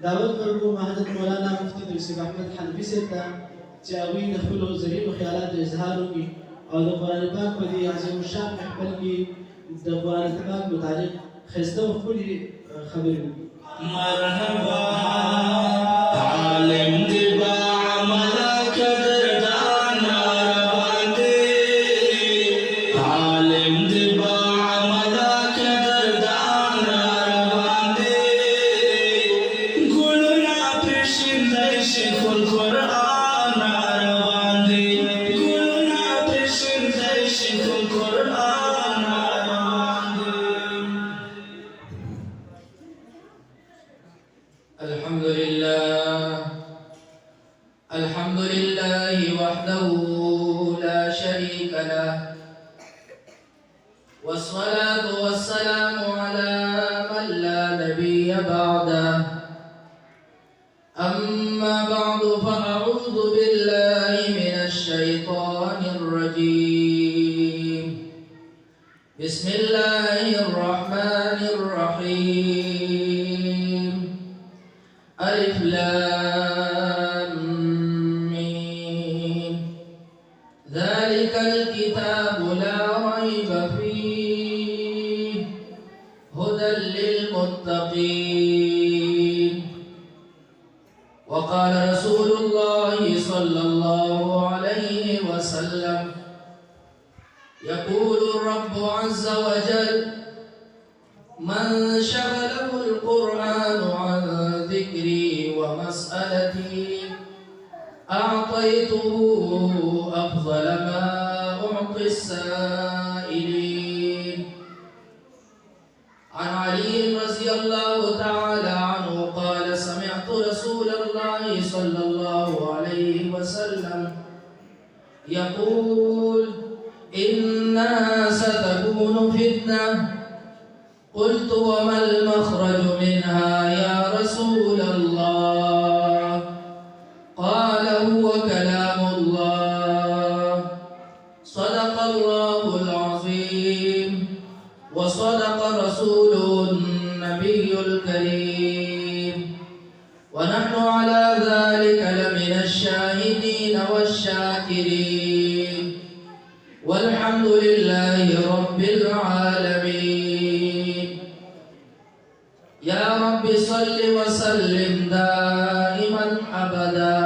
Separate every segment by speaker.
Speaker 1: دعوت ورکوم حضرت مولانا مفتی یوسف احمد حنفي صاحب ته چې هغوی د خپلو زرینو خیالاتو اظهار وکړي او د قرآن پاک په دې عظیم الشان محفل کې د قرآن پاک متعلق ښایسته او ښکلې خبرې وکړي.
Speaker 2: مرحبا عالم دی با عمله قدردان باندې عالم دی با عمله قدردان باندې ګلونه پرشندای شي خپل قرآن باندې ګلونه پرشندای شي خپل قرآن باندې.
Speaker 3: الحمد لله وحده لا شريك له والصلاة والسلام على من لا نبي بعده أما بعد فأعوذ بالله من الشيطان الرجيم بسم الله الرحمن الرحيم ألف لام ميم ذلك الكتاب لا ريب فيه هدى للمتقين. وقال رسول الله صلى الله عليه وسلم يقول الرب عز وجل من شغله القرآن عن ذكري ومسألتي أعطيته أفضل ما أعطي السائلين. عن علي رضي الله تعالى عنه قال سمعت رسول الله صلى الله عليه وسلم يقول إنها ستكون فتنة. قلت وما المخرج منها يا رسول الله؟ قال هو كلام الله. صدق الله العظيم وصدق رسوله النبي الكريم ونحن على ذلك لمن الشاهدين والشاكرين والحمد لله رب العالمين. يا رب صل وسلم دائما أبدا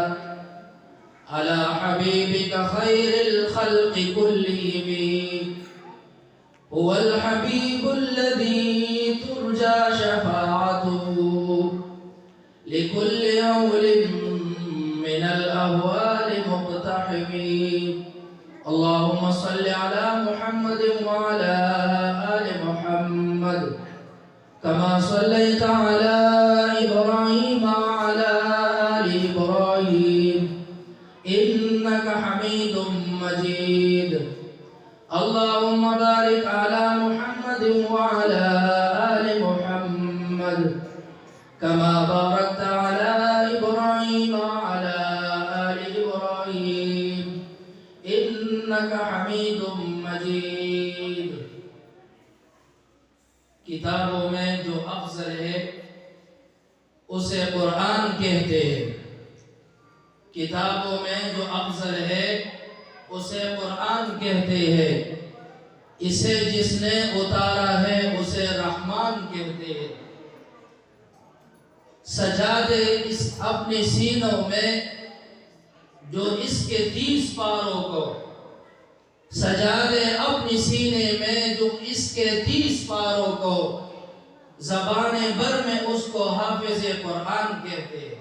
Speaker 3: على حبيبك خير الخلق كلهم. هو الحبيب الذي ترجى شفاعته لكل هول من الأهوال مقتحم. اللهم صل على محمد وعلى آل محمد كما صليت على إبراهيم وعلى آل إبراهيم إنك حميد مجيد. اللهم بارك على محمد وعلى آل محمد كما باركت على إبراهيم وعلى آل إبراهيم إنك حميد مجيد. किताबों में जो अफजल है उसे कुरान कहते हैं. किताबों में जो अफजल है उसे कुरान कहते हैं. इसे जिसने उतारा है उसे रहमान कहते हैं. सजा दे इस अपने सीनों में जो इसके 30 पारों को सजा दे अपने सीने में जो इसके 30 पारों को. ज़बान बर में उसको हाफिज़ कुरान कहते हैं.